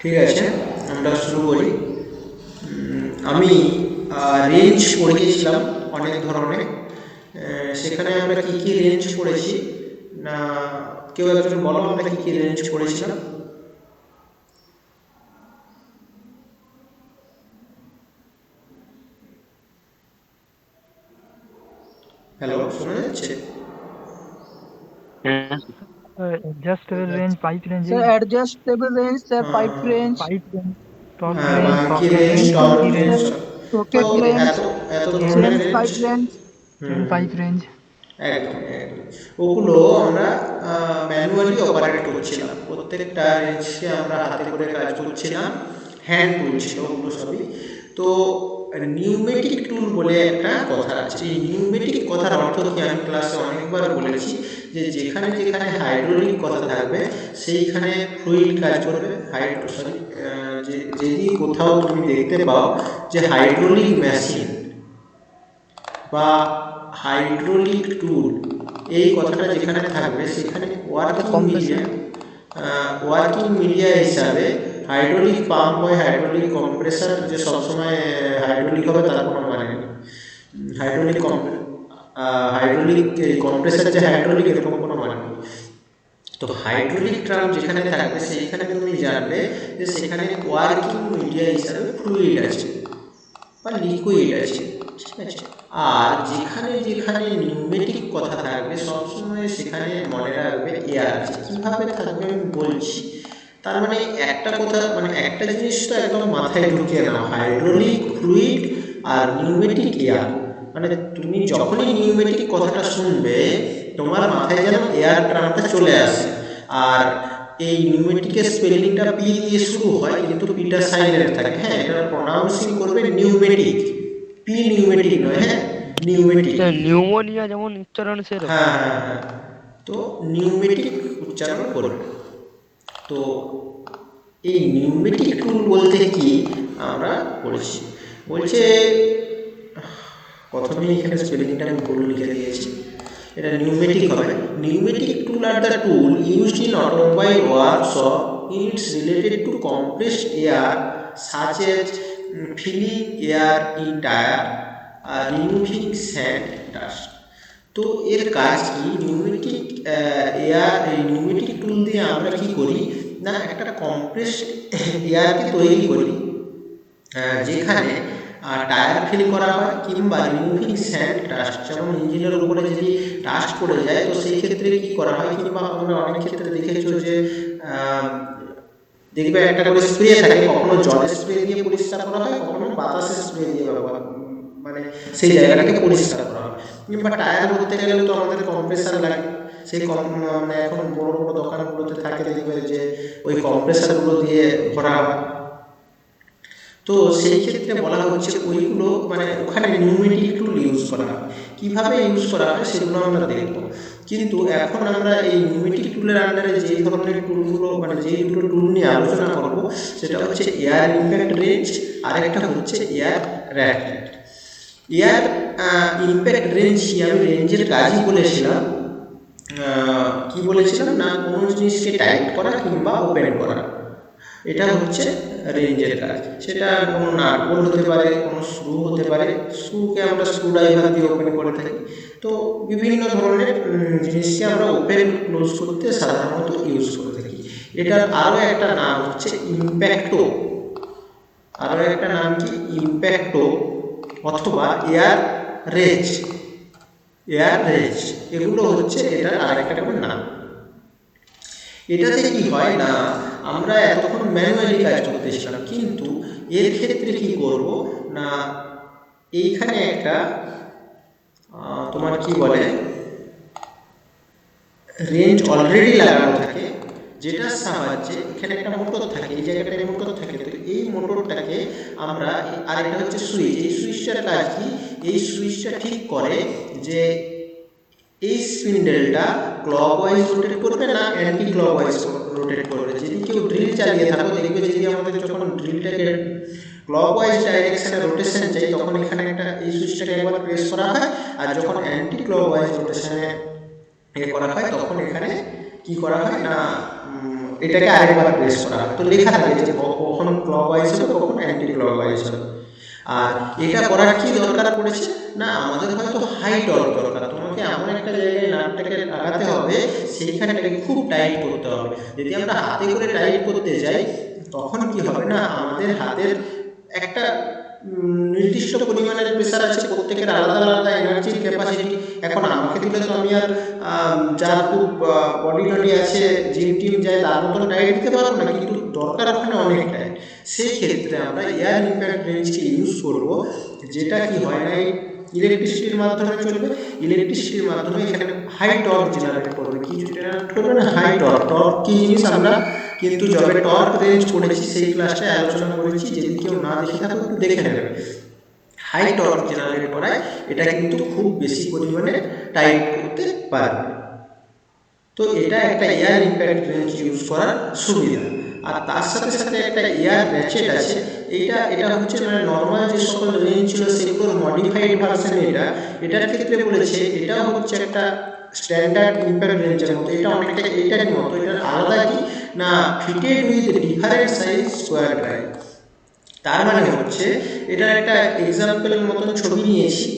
ঠিক আছে, আমরা শুরু করি। আমি রেঞ্জ পড়িয়েছিলাম অনেক ধরনের। সেখানে আমরা কি কি রেঞ্জ পড়েছি, না কেউ একজন বলো আমরা কি কি রেঞ্জ পড়েছিলাম? হ্যালো, শোনা যাচ্ছে? adjustable range, pipe range, Sir, adjustable range, sir, pipe range, pipe range, torque হ্যাঁ, range, বাঙ্কি socket range, range, torque monkey range. range, sir, তো socket এত range, এত ধরনের chain chain range. pipe range. chain pipe range. একদম একদম। ওগুলো আমরা manually operate করছিলাম, প্রত্যেকটা রেঞ্জকে আমরা হাতে করে কাজ করছিলাম, হ্যান্ড টুল ছিল ওগুলো সবই। তো নিউমেটিক টুল বলে একটা কথা আছে। এই নিউমেটিক কথার অর্থ কি আমি ক্লাসে অনেকবার বলেছি, যে যেখানে যেখানে হাইড্রোলিক কথা থাকবে সেইখানে ফ্লুইড কাজ করবে। যদি কোথাও তুমি দেখতে পাও যে হাইড্রোলিক মেশিন বা হাইড্রোলিক টুল, এই কথাটা যেখানে থাকবে সেখানে ওয়ার্কিং মিডিয়া হিসাবে হাইড্রোলিক পাম্প হয়, হাইড্রোলিক কম্প্রেসার যে সবসময় হাইড্রোলিক হবে তার কোনো মানে নেই। হাইড্রোলিক হাইড্রোলিক কম্প্রেসার যে হাইড্রোলিক এরকম কোনো মানে নেই। তো হাইড্রোলিক ট্রাম যেখানে থাকবে সেইখানে তুমি জানবে যে সেখানে ওয়ার্কিং মিডিয়া হিসাবে ফ্লুইড আছে বা লিকুইড আছে, ঠিক আছে। আর যেখানে যেখানে নিউমেটিক কথা থাকবে সবসময় সেখানে মনে রাখবে এয়ার আছে। কীভাবে থাকবে আমি বলছি। তার মানে একটা কথা, মানে একটা জিনিস তো একদম মাথায় ঢুকিয়ে নাও, হাইড্রোলিক ফ্লুইড আর নিউমেটিক এয়ার। মানে তুমি যখনই নিউমেটিক কথাটা শুনবে তোমার মাথায় যেন এয়ার ট্রামটা চলে আসে। আর এই নিউমেটিকের স্পেলিংটা পি দিয়ে শুরু হয় কিন্তু পিটা সাইলেন্ট থাকে। হ্যাঁ, এটা প্রনাউন্সিং করবে নিউমেটিক, পি নিউমেটিক নয়, হ্যাঁ নিউমেটিক। নিউমোনিয়া যেমন উচ্চারণ সেরকম। হ্যাঁ হ্যাঁ হ্যাঁ, তো নিউমেটিক উচ্চারণ করবে। তো এই নিউমেটিক টুল বলতে কি আমরা পড়েছি, বলছে প্রথমেই এখানে স্পেলিংটা আমি ভুল লিখে দিয়েছি, এটা নিউমেটিক হবে। নিউমেটিক টুল আর the tool used in automobile workshop it's related to compressed air such as filling air in tyre or removing sand dust. তো এর কাজ কি, নিউমেটিক এয়ার, এই নিউমেটিক টুল দিয়ে আমরা কি করি না একটা কম্প্রেসড এয়ারকে তৈরি করি, যেখানে টায়ার ফিল করা হয় কিংবা রিমুভিং স্যান্ড ডাস্ট, যেমন ইঞ্জিনের উপরে যদি ডাস্ট পড়ে যায় তো সেই ক্ষেত্রে কি করা হয়, কিংবা আমরা অনেক ক্ষেত্রে দেখেছো যে দেখবে একটা করে স্প্রে থাকে, কখনো জলের স্প্রে দিয়ে পরিষ্কার করা হয়, কখনো বাতাসের স্প্রে দিয়ে ব্যবহার মানে সেই জায়গাটাকে পরিষ্কার করা হয়। কিংবা টায়ার করতে গেলে তো আমাদের কম্প্রেসার লাগে, সেই মানে এখন বড় বড় দোকানগুলোতে থাকে দেখবে যে ওই কম্প্রেসারগুলো দিয়ে ভরা হয়। তো সেই ক্ষেত্রে বলা হচ্ছে ওইগুলো মানে ওখানে নিউমেটিক টুল ইউজ করা হয়। কীভাবে ইউজ করা হয় সেগুলো আমরা দেখব। কিন্তু এখন আমরা এই নিউমেটিক টুলের আন্ডারে যেই ধরনের টুলগুলো, মানে যেই দুটো টুল নিয়ে আলোচনা করব সেটা হচ্ছে এয়ার ইম্প্যাক্ট রেঞ্জ আর একটা হচ্ছে এয়ার র্যাটলেট। এয়ার ইম্প্যাক্ট রেঞ্জ কি, আমি রেঞ্জের কাজই বলেছিলাম, কি বলেছিলাম না কোনো জিনিসকে টাইট করা কিংবা ওপেন করা, এটা হচ্ছে রেঞ্জের কাজ। সেটা কোনো নাট বোল্ট হতে পারে, কোনো স্ক্রু হতে পারে, স্ক্রুকে আমরা স্ক্রু ড্রাইভার দিয়ে ওপেন করে থাকি। তো বিভিন্ন ধরনের জিনিসকে আমরা ওপেন ক্লোজ করতে সাধারণত ইউজ করে থাকি। এটার আরও একটা নাম হচ্ছে ইম্প্যাক্টো, আরও একটা নাম কি ইম্প্যাক্টো অথবা এয়ার রেজ, এয়ার রেজ, এগুলো হচ্ছে এটার আরেকটা কোনো নাম। এটাতে কি হয় না, আমরা এতক্ষণ ম্যানুয়ালি কাজ করতেছিলাম, কিন্তু এর ক্ষেত্রে কি করব না এইখানে একটা তোমার কি বলে রেঞ্জ অলরেডি লাগানো থাকে, যেটার সাহায্যে এখানে একটা মোটর থাকে, এই জায়গাটায় মোটর থাকে। তো এই মোটরটাকে আমরা, আর এটা হচ্ছে সুইচ, এই সুইচটার কাজ কি, এই সুইচটা ঠিক করে যে এই স্পিন্ডেলটা ক্লকওয়াইজ রোটেট করবে না অ্যান্টি ক্লকওয়াইজ রোটেট করবে। যদি কেউ ড্রিল চালিয়ে থাকো দেখবে যদি আমাদের যখন ড্রিলটাকে ক্লকওয়াইজ ডাইরেকশনে রোটেশন চাই তখন এখানে একটা এই সুইচটাকে একবার প্রেস করা হয়, আর যখন অ্যান্টি ক্লকওয়াইজ রোটেশনে করা হয় তখন এখানে কি করা হয় না এটাকে আরেকবার প্রেস করা হয়, তো লেখা থাকে যে কখন ক্লকওয়াইজ হবে কখন অ্যান্টি ক্লকওয়াইজ হবে। আর এটা করার কি দরকার পড়েছে না, আমাদের হয়তো হাই টর্ক দরকার, তোমাকে এমন একটা জায়গায় নাটটাকে লাগাতে হবে সেইখানটাকে খুব টাইট করতে হবে। যদি আমরা হাতে করে টাইট করতে যাই তখন কি হবে না, আমাদের হাতের একটা নির্দিষ্ট পরিমাণের প্রেসার আছে, প্রত্যেকের আলাদা আলাদা এনার্জির ক্যাপাসিটি। এখন আমাকে দিলে তো আমি আর যার খুব বডি টডি আছে, জিম টিম যায় তার মতন টাইট দিতে পারবো না, কিন্তু দরকার ওখানে অনেক টাইট। সেই ক্ষেত্রে আমরা এয়ার ইম্প্যাক্ট রেঞ্জকে ইউজ করবো, যেটা কি হয় না ইলেকট্রিসিটির মাধ্যমে চলবে। ইলেকট্রিসিটির মাধ্যমে এখানে হাই টর্ক জেনারেট করবে। কি জেনারেট করবে না, হাই টর্ক। টর্ক কি জিনিস আমরা কিন্তু যবে টর্ক রেঞ্জ পড়েছি সেই ক্লাসটায় আলোচনা করেছি, যদি কেউ না দেখে থাকো একটু দেখে নেবে। হাই টর্ক জেনারেট করায় এটা কিন্তু খুব বেশি পরিমাণে টাইট করতে পারবে। তো এটা একটা এয়ার ইম্প্যাক্ট রেঞ্জ ইউজ করার সুবিধা। আর তার সাথে সাথে একটা এয়ার র্যাচেট আছে। এটা হচ্ছে মানে নর্মাল যে সকল রেঞ্জ ছিল সেগুলোর মডিফাইড ভার্সন। এটার ক্ষেত্রে বলেছে এটা হচ্ছে একটা স্ট্যান্ডার্ড ইম্প্যাক্ট রেঞ্জের মতো, এটা অনেকটা এটারই মতো। এটার আলাদা কি না, fitted with different size square drive. তার মানে হচ্ছে এটার একটা এক্সাম্পলের মতন ছবি নিয়েছি।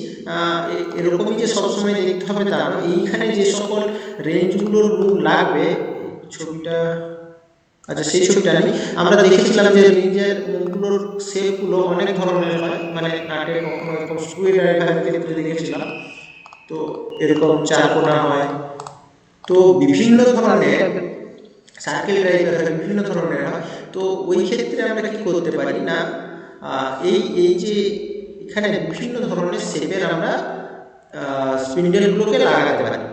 এরকমই যে সবসময় দেখতে হবে তা নয়, এইখানে যে সকল রেঞ্জগুলোর রুম লাগবে, ছবিটা আচ্ছা সেই ছবিটা নেই, আমরা দেখেছিলাম যে রেঞ্জের মুখগুলোর শেপগুলো অনেক ধরনের হয়, মানে নাটে কখনো এরকম স্ক্রু ড্রাইভারের ক্ষেত্রে দেখেছিলাম, তো এরকম চারকোনা হয়, তো বিভিন্ন ধরনের সার্কেল ড্রাইভার বিভিন্ন ধরনের হয়। তো ওই ক্ষেত্রে আমরা কি করতে পারি না, এই যে এখানে বিভিন্ন ধরনের শেপের আমরা স্পিন্ডেলগুলোকে লাগাতে পারি।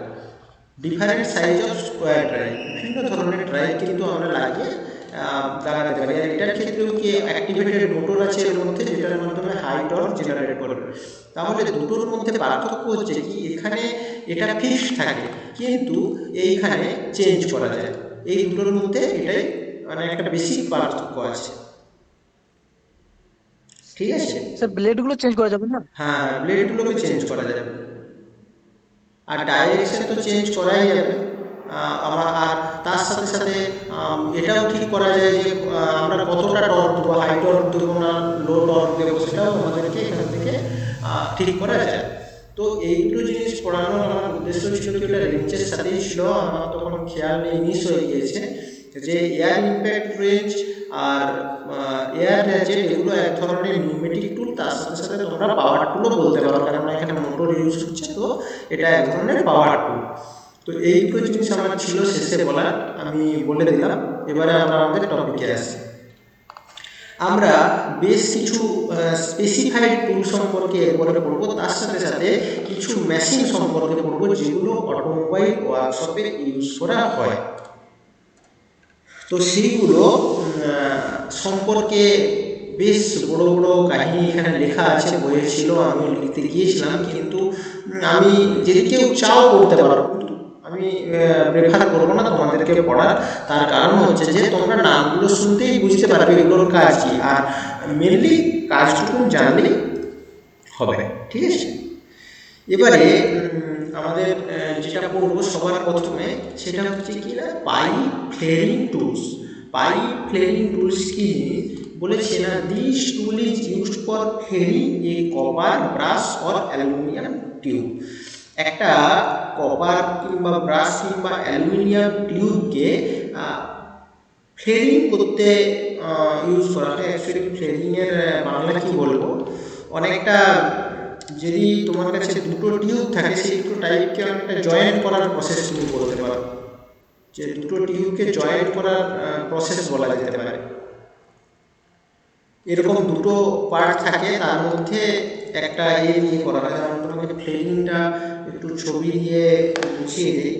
Different size of square drive, বিভিন্ন ধরনের ড্রাইভ কিন্তু আমরা লাগাতে পারি। আর এটার ক্ষেত্রেও কি অ্যাক্টিভেটেড মোটর আছে এর মধ্যে, যেটার মাধ্যমে হাই টর্ক জেনারেট করবে। তাহলে দুটোর মধ্যে পার্থক্য হচ্ছে কি, এখানে এটা ফিক্সড থাকে কিন্তু এইখানে চেঞ্জ করা যায়। এই দুটোর মধ্যে এটাই মানে একটা বেসিক পার্থক্য আছে। ঠিক আছে স্যার, ব্লেড গুলো চেঞ্জ করা যাবে না? হ্যাঁ, ব্লেডগুলোকে চেঞ্জ করা যাবে, আর ডাইরেকশন তো চেঞ্জ করাই যাবে। আর তার সাথে সাথে এটাও ঠিক করা যায় যে আমরা কতটা টর্ক দেবো, হাই টর্ক দেবো না লো টর্ক দেবো, সেটাও আমাদেরকে এখান থেকে ঠিক করা যায়। তো এই দুটো জিনিস পড়ানোর আমার উদ্দেশ্য ছিল কি, এটা রেঞ্জের সাথেই ছিল, আমার তখন খেয়াল নেই, মিস হয়ে গিয়েছে যে এয়ার ইম্প্যাক্ট রেঞ্জ আর এয়ার র্যাচেট এগুলো এক ধরনের নিউমেটিক টুল, তার সাথে সাথে তোমরা পাওয়ার টুলও বলতে পারো, কারণ এখানে মোটর ইউজ হচ্ছে, তো এটা এক ধরনের পাওয়ার টুল। তো এই দুটো জিনিস আমার ছিল শেষে বলার, আমি বলে দিলাম। এবারে আমরা আমাদের টপিকে আসি। আমরা বেশ কিছু স্পেসিফাইড টুল সম্পর্কে এরপরে পড়বো, তার সাথে সাথে কিছু মেশিন সম্পর্কে পড়বো যেগুলো অটোমোবাইল ওয়ার্কশপে ইউজ করা হয়। তো সেইগুলো সম্পর্কে বেশ বড় বড় কাহিনী এখানে লেখা আছে, বইয়ে ছিল, আমি লিখতে গিয়েছিলাম, কিন্তু আমি যদি কেউ চাও পড়তে পারো, আমি প্রেফার করবো না তোমাদেরকে পড়ার। তার কারণ হচ্ছে যে তোমরা নামগুলো শুনতেই বুঝতে পারবে এগুলোর কাজ কি, আর মেনলি কাজটুকু জানলেই হবে। ঠিক আছে, এবারে আমাদের যেটা পড়বো সবার প্রথমে সেটা হচ্ছে কি না, pipe flaring tools. Pipe flaring tools কি বলেছে না, this tool is used for flaring a copper brass or aluminium tube. একটা কপার কিংবা ব্রাশ কিংবা অ্যালুমিনিয়াম টিউবকে ফ্লেয়ারিং করতে ইউজ করা হয়। অ্যাকচুয়ালি ফ্লেয়ারিংয়ের বাংলা কি বলবো, অনেকটা যদি তোমার কাছে দুটো টিউব থাকে, সেই দুটো টাইপকে অনেকটা জয়েন্ট করার প্রসেস তুমি বলতে পারো, যে দুটো টিউবকে জয়েন্ট করার প্রসেস বলা যেতে পারে। এরকম দুটো পার্ট থাকে, তার মধ্যে একটা দিয়ে করা হয়। যেমন তোমাকে ফ্লেয়ারিংটা একটু ছবি দিয়ে বুঝিয়ে দিই।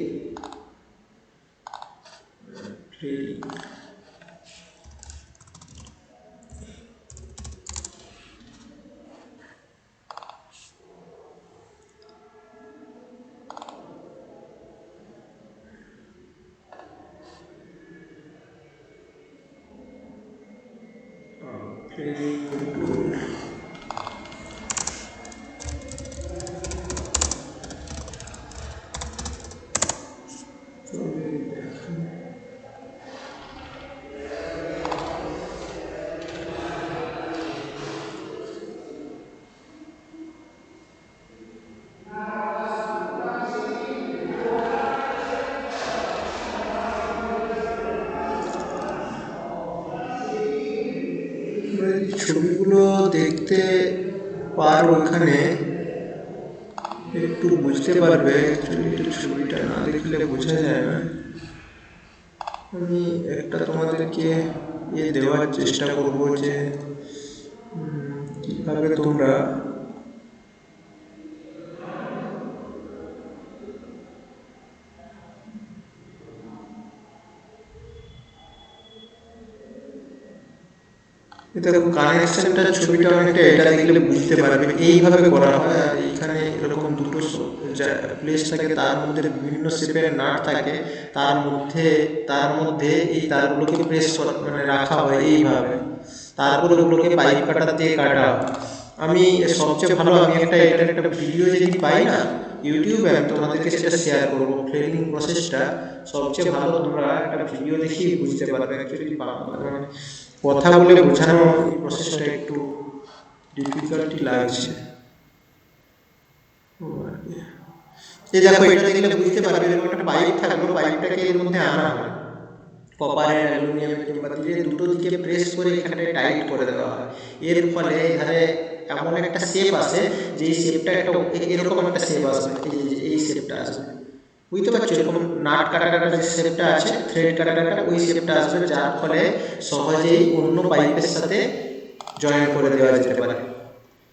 তোমরা যদি ছবিগুলো দেখতে পারো এখানে একটু বুঝতে পারবে। অ্যাকচুয়ালি একটু ছবিটা না দেখলে বোঝা যায় না। আমি একটা তোমাদেরকে দেওয়ার চেষ্টা করব যে কিভাবে তোমরা দেখো কানেকশনটার ছবিটা অনেকটা এটা দেখলে বুঝতে পারবে। এইভাবে করা হয় আর এইখানে এরকম দুটো প্লেস থাকে, তার মধ্যে বিভিন্ন শেপের নাট থাকে, তার মধ্যে এই তারগুলোকে প্রেস মানে রাখা হয় এইভাবে, তারপরে ওগুলোকে পাইপ কাটার দিয়ে কাটা হয়। আমি সবচেয়ে ভালো আমি এটার একটা ভিডিও যদি পাই না ইউটিউবে, আমি তোমাদেরকে সেটা শেয়ার করবো। ফ্লেরিং প্রসেসটা সবচেয়ে ভালো তোমরা একটা ভিডিও দেখেই বুঝতে পারবে। অ্যাকচুয়ালি মানে কথা বলে বোঝানো এই প্রসেসটা একটু ডিফিকাল্টি লাগছে। এই দেখো এটা দেখলে বুঝতে পারবে, এরকম একটা পাইপ থাকলো, পাইপটাকে এর মধ্যে আনা হয় কপারের, অ্যালুমিনিয়ামের কিংবা দিয়ে দুটো দিকে প্রেস করে এখানে টাইট করে দেওয়া হয়। এর ফলে এখানে এমন একটা শেপ আসে যে এই শেপটা একটা এরকম একটা শেপ আসবে, এই শেপটা আসবে, বুঝতে পারছো? এরকম নাট কাটা কাটা যে শেপটা আছে, থ্রেড কাটা কাটা, ওই শেপটা আসবে, যার ফলে সহজেই অন্য পাইপের সাথে জয়েন করে দেওয়া যেতে পারে।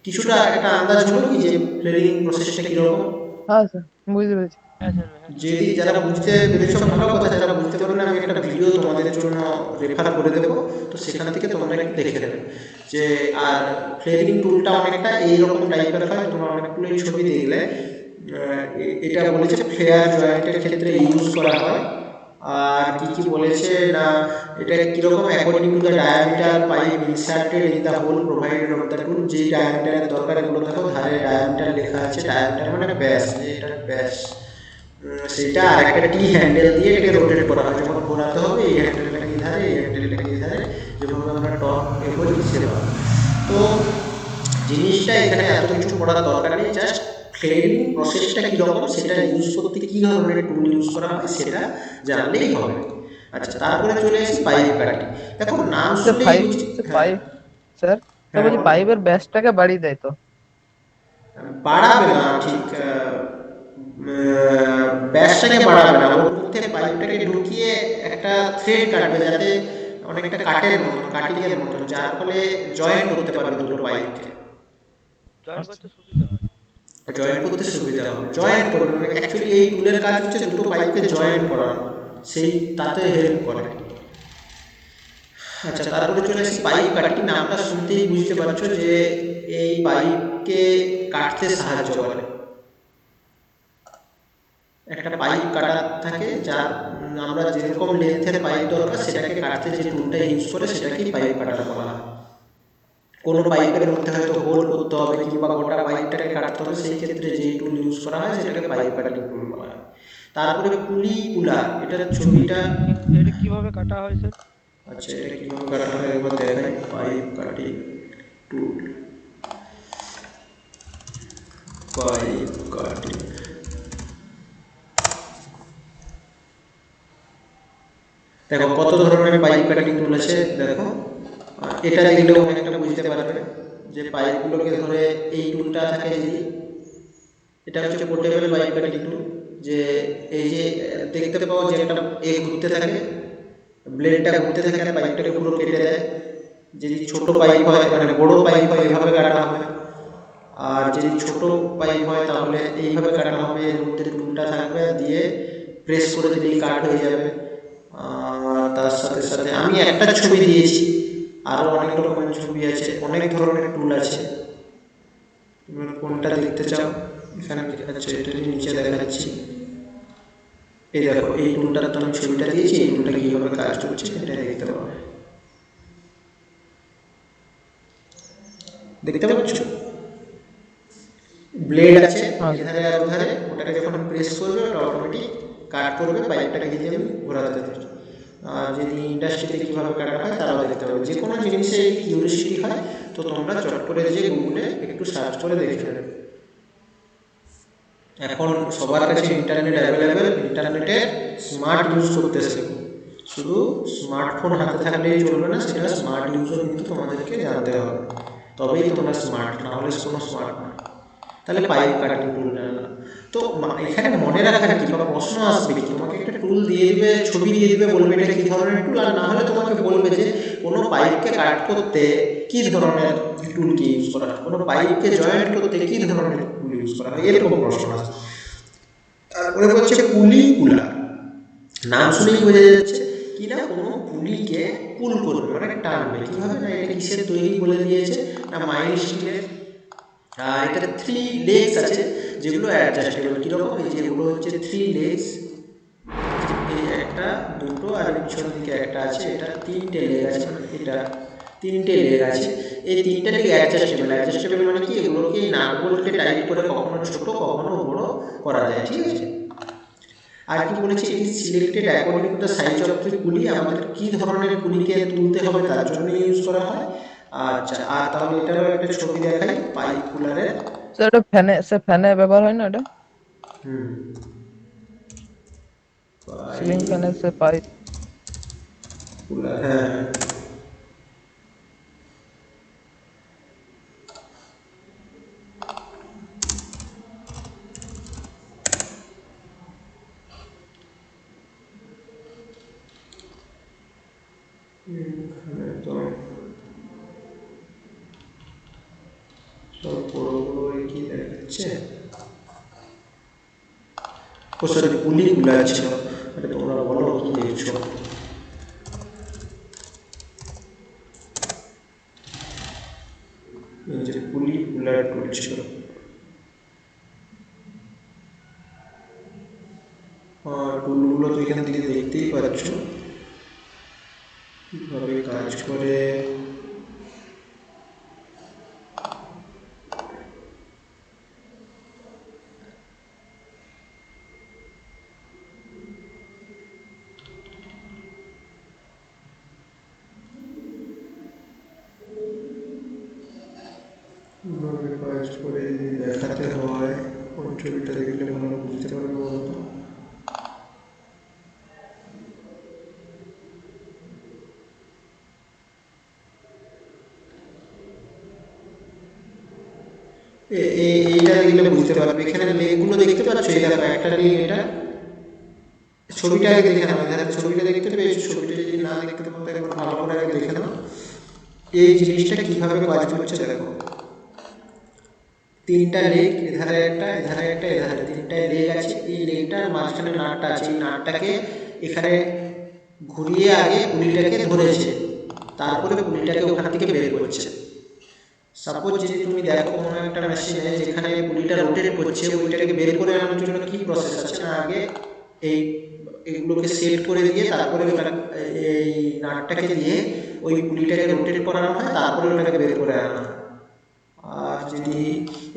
কিছুটা একটা আন্দাজ হলো কি যে ফ্লেরিং প্রসেসটা কিরকম? হ্যাঁ স্যার, বুঝতে পেরেছি। হ্যাঁ স্যার, হ্যাঁ। যদি যারা বুঝতে পেরেছো ভালো কথা, যারা বুঝতে পারবে না আমি একটা ভিডিও তোমাদের জন্য রেফার করে দেবো, তো সেখান থেকে তোমরা একটু দেখে নেবে যে। আর ফ্লেরিং টুলটা অনেকটা এইরকম টাইপের হয়, তোমরা অনেকগুলো ছবি দেখলে এটা বলেছে ফ্লেয়ার জয়েন্টের ক্ষেত্রে ইউজ করা হয়। আর কি কি বলেছে না, এটা কিরকম according to the diameter pipe inserted in the hole provided of the tool, যেই ডায়ামিটারের দরকার এগুলো দেখো ধারে ডায়ামিটার লেখা আছে, ডায়ামিটার মানে ব্যাস, এটা ব্যাস, সেটা আরেকটা টি হ্যান্ডেল দিয়ে এটাকে রোটেট করা হয়। যখন ঘোরাতে হবে এই হ্যান্ডেলটাকে ধারে, এই হ্যান্ডেলটাকে ধারে, যেভাবে আমরা টর্ক এগোই সেভাবে। তো জিনিসটা এখানে এত কিছু পড়ার দরকার নেই, জাস্ট ফ্লেরিং প্রসেসটা কীরকম সেটা ইউজ করতে কী ধরনের টুল ইউজ করা হয় সেটা জানলেই হবে। আচ্ছা, তারপরে চলে আসি পাইপ কাটিং। দেখো নাম শুনলেই পাইপ স্যার, তো বলছি পাইপের ব্যাসটাকে বাড়িয়ে দেয় তো? বাড়াবে না, ঠিক ব্যাসটাকে বাড়াবে না, ওর মধ্যে পাইপটাকে ঢুকিয়ে একটা থ্রেড কাটবে, যাতে অনেকটা কাটের মতো, কাটিং এর মতো, যার ফলে জয়েন করতে পারবে দুটো পাইপকে। জয়েন করতে সুবিধা হয়। জয়েন করতে সুবিধা হবে, জয়েন করবে। অ্যাকচুয়ালি এই টুলের কাজ হচ্ছে দুটো পাইপকে জয়েন করানো, সেই তাতে হেল্প করে। আচ্ছা, তারপরে চলে আসি পাইপ কাটিং। নামটা শুনতেই বুঝতে পারছো যে এই পাইপকে কাটতে সাহায্য করে। একটা পাইপ কাটা থাকে, যার আমরা যেরকম লেন্থের পাইপ দরকার সেটাকে কাটতে যে টুলটা ইউজ করে সেটাকেই পাইপ কাটা বলা হয়। কোনো পাইপের মধ্যে হয়তো হোল করতে হবে কিংবা গোটা পাইপটাকে কাটতে হবে, সেই ক্ষেত্রে যে টুল ইউজ করা হয় সেটাকে পাইপ কাটিং টুল বলা হয়। তারপরে পুলি কুলার, এটার ছবিটা এটা কিভাবে কাটা হয় স্যার? আচ্ছা, এটা কিভাবে কাটা হয় একবার দেখাই। পাইপ কাটিং টুল, পাইপ কাটিং। দেখো কত ধরনের পাইপ কাটিং টুল আছে, দেখো এটা দেখলেও অনেকটা বুঝতে পারবে যে পাইপগুলোকে ধরে এই টুলটা থাকে, যদি এটা হচ্ছে পোর্টেবল পাইপ কাটিং টুল, যে এই যে দেখতে পাওয়া যে একটা ঘুরতে থাকে, ব্লেডটা ঘুরতে থাকে আর পাইপটাকে পুরো কেটে দেয়। যদি ছোট পাইপ হয় মানে বড় পাইপ হয় এভাবে কাটা হবে, আর যদি ছোট পাইপ হয় তাহলে এইভাবে কাটা হবে। এর মধ্যে টুলটা থাকবে, দিয়ে প্রেস করে দিলেই কাট হয়ে যাবে। তার সাথে সাথে আমি একটা ছবি দিয়েছি, আরও অনেক রকমের ছবি আছে, অনেক ধরনের টুল আছে। তুমি কোনটা দেখতে চাও? এখানে আচ্ছা, এটা নিচে দেখাচ্ছি। এই দেখো এই টুলটার তো আমি ছবিটা দিয়েছি, এই টুলটা কীভাবে কাজ করছে এটা দেখতে পাবে, দেখতে পাচ্ছ? ব্লেড আছে এধারে আর ওধারে, ওটাকে যখন প্রেস করবে ওটা অটোমেটিক কাট করবে, পাইপটাকে দিয়ে আমি ঘোরাতে থাকি। আর যদি ইন্ডাস্ট্রিতে কীভাবে কাটা হয় তারাও দেখতে পাবে। যে কোনো জিনিসে কিউরিসিটি হয় তো তোমরা চট করে যে গুগলে একটু সার্চ করে দেখে নেবে। এখন সবার কাছে ইন্টারনেট অ্যাভেলেবেল, ইন্টারনেটের স্মার্ট ইউজ করতে শেখো। শুধু স্মার্টফোন হাতে থাকলেই চলবে না, সেটা স্মার্ট ইউজও কিন্তু তোমাদেরকে জানতে হবে, তবেই তোমরা স্মার্ট, না হলে কোনো স্মার্ট না। তাহলে পাইপ কাটিং টুল জানলাম। তো এখানে মনে রাখার কি বা প্রশ্ন আসবে কি, তোমাকে একটা টুল দিয়ে দিবে, ছবি দিয়ে দিবে, বলবে এটা কি ধরনের টুল, আর না হলে তোমাকে বলবে যে কোনো পাইপকে কাট করতে কি ধরনের টুলকে ইউজ করা হয়, কোনো পাইপকে জয়েন্ট করতে কি ধরনের টুল ইউজ করা হয়, এরকম প্রশ্ন আসে। তারপরে বলছে পুলি কুলার, নাম শুনেই বোঝা যাচ্ছে কি না কোনো পুলিকে পুল করবে, মানে টানবে। কিভাবে না, এটা কিসের তৈরি বলে দিয়েছে না, মাইল স্টিলের। এটাতে 3 লেগস আছে যেগুলো অ্যাডজাস্টেবল। কীরকম, এই যেগুলো হচ্ছে 3 লেগস, এই একটা, দুটো, আর পিছন দিকে একটা আছে, এটা 3টে লেগ আছে, মানে এটা 3টে লেগ আছে। এই 3টে লেগ অ্যাডজাস্টেবল। অ্যাডজাস্টেবল মানে কি, এগুলোকে নাটগুলোকে টাইট করে কখনো ছোট কখনো বড় করা যায়, ঠিক আছে। আর কি বলেছি, এটি selected according to the size of the পুলি, আমাদের কি ধরনের পুলিকে তুলতে হবে তার জন্য ইউজ করা হয়। আচ্ছা, আর তাহলে এটারও একটা ছবি দেখাই পাইপ কুলারের। স্যার এটা ফ্যানে ব্যবহার হয় না এটা? হুম, সিলিং ফ্যানে সে পাইপ। কুলার, হ্যাঁ। এখানে তো সব বড় বড় কি দেখাচ্ছে, ও সরি পুলি কুলার ছিল। এটা তোমরা বলো কি দেখছো। এই যে পুলি কুলার টুল ছিল। টুলগুলো তো এখান থেকে দেখতেই পাচ্ছ কিভাবে কাজ করে। কিভাবে কাজ করে যদি দেখাতে হয়, কোন ছবিটা দেখলে ভালো বুঝতে পারবে বলতো। এইটা দেখলে বুঝতে পারবে। এখানে লেগগুলো দেখতে পাচ্ছ, এই দেখো একটা লেগ, এটা ছবিটা আগে দেখে নাও। এখানে ছবিটা দেখতে পেয়েছো, ছবিটা যদি না দেখতে পাও একবার ভালো করে আগে দেখে নাও এই জিনিসটা কিভাবে কাজ করছে। দেখো 3টা লেগ, এধারে একটা, এধারে একটা, এধারে 3টা লেগ আছে। এই লেগটার মাঝখানে নাটটা আছে, এই নাটটাকে এখানে ঘুরিয়ে আগে পুলিটাকে ধরেছে, তারপরে পুলিটাকে ওখান থেকে বের করছে। সাপোজ যদি তুমি দেখো কোনো একটা মেশিনে যেখানে পুলিটা রোটেট করছে, পুলিটাকে বের করে আনার জন্য কি প্রসেস আছে না, আগে এই এগুলোকে সেট করে দিয়ে তারপরে ওটা এই নাটটাকে দিয়ে ওই পুলিটাকে রোটেট করানো হয়, তারপরে ওটাকে বের করে আনা হয়। আর যদি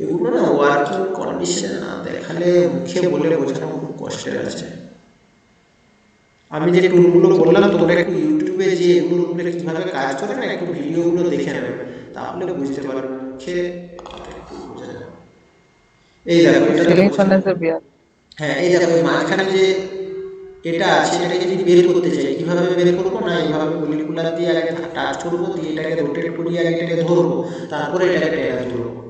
এগুলো না ওয়ার্কিং কন্ডিশনে না দেখালে মুখে বলে বোঝানো খুব কষ্টের আছে। আমি যে টুলগুলো বললাম তোমরা একটু ইউটিউবে যে এগুলোর উপরে কিভাবে কাজ করে না, একটু ভিডিওগুলো দেখে নেবে, তাহলে বুঝতে পারবে। মুখে একটু বোঝা যাবে। এই দেখো এটা সিলিং ফ্যানে সে বিয়ার। হ্যাঁ, এই দেখো এই মাঝখানে যে এটা আছে, এটাকে যদি বের করতে চাই কিভাবে বের করবো না, এইভাবে পুলি কুলার দিয়ে আগে টাচ করবো, দিয়ে এটাকে রোটেট করিয়ে আগে এটাকে ধরবো, তারপরে এটাকে টেনে তুলবো।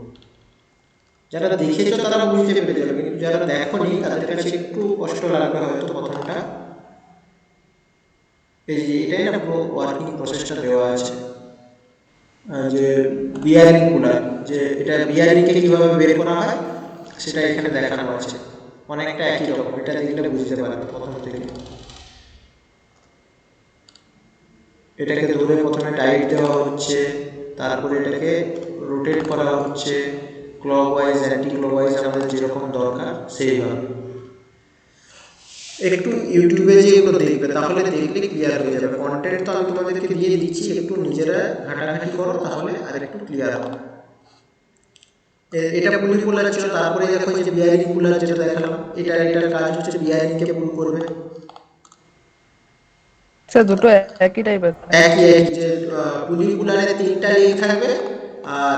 যারা দেখেছো তারা বুঝতে পেরে যাবে, কিন্তু যারা দেখোনি তাদের কাছে একটু কষ্ট লাগবে হয়তো প্রথমটা। এই যে এটাই না পুরো ওয়ার্কিং প্রসেসটা দেওয়া আছে, যে বিয়ারিং কুলার, যে এটা বিয়ারিংকে কিভাবে বের করা হয় সেটা এখানে দেখানো আছে। অনেকটা একই রকম, এটা দেখলে বুঝতে পারবে প্রথম থেকে। এটাকে ধরে প্রথমে টাইট দেওয়া হচ্ছে, তারপরে এটাকে রোটেট করা হচ্ছে ক্লকওয়াইজ অ্যান্টি ক্লকওয়াইজ, আমাদের যেরকম দরকার সেইভাবে। একটু ইউটিউবে যে এগুলো দেখবে তাহলে দেখলে ক্লিয়ার হয়ে যাবে। কন্টেন্ট তো আমি তোমাদেরকে দিয়ে দিচ্ছি, একটু নিজেরা ঘাটাঘাটি করো তাহলে আর একটু ক্লিয়ার হবে। এটা পুলি কুলার ছিল, তারপরে দেখো যে বিয়ারিং কুলার যেটা দেখালাম, এটার কাজ হচ্ছে বিয়ারিংকে পুল করবে। স্যার দুটো একই টাইপের? একই যে পুলি কুলারে 3টা লেগ থাকবে আর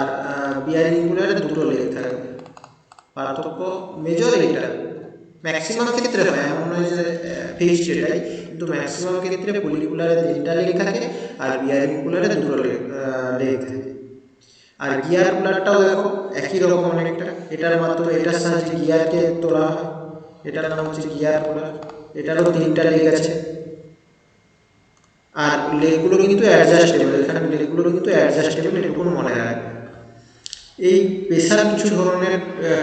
বিয়ারিং কুলারে 2টো লেগ থাকবে। পার্থক্য মেজর এটা, ম্যাক্সিমাম ক্ষেত্রে হয়, এমন নয় যে ফিক্সড এটাই, কিন্তু ম্যাক্সিমাম ক্ষেত্রে পলি কুলারে 3টা লেগ থাকে আর বিয়ারিং কুলারে 2টো লেগ থাকে। আর গিয়ার কুলারটাও দেখো একই রকম অনেকটা, এটার মাধ্যমে এটার সাহায্যে গিয়ারকে তোলা হয়, এটার নাম হচ্ছে গিয়ার কুলার, এটারও 3টা লেগ আছে। আর লেগগুলো কিন্তু অ্যাডজাস্টেবল, এখানে লেগগুলো কিন্তু অ্যাডজাস্টেবল, এটুকু মনে রাখবে। এই স্পেশাল কিছু ধরনের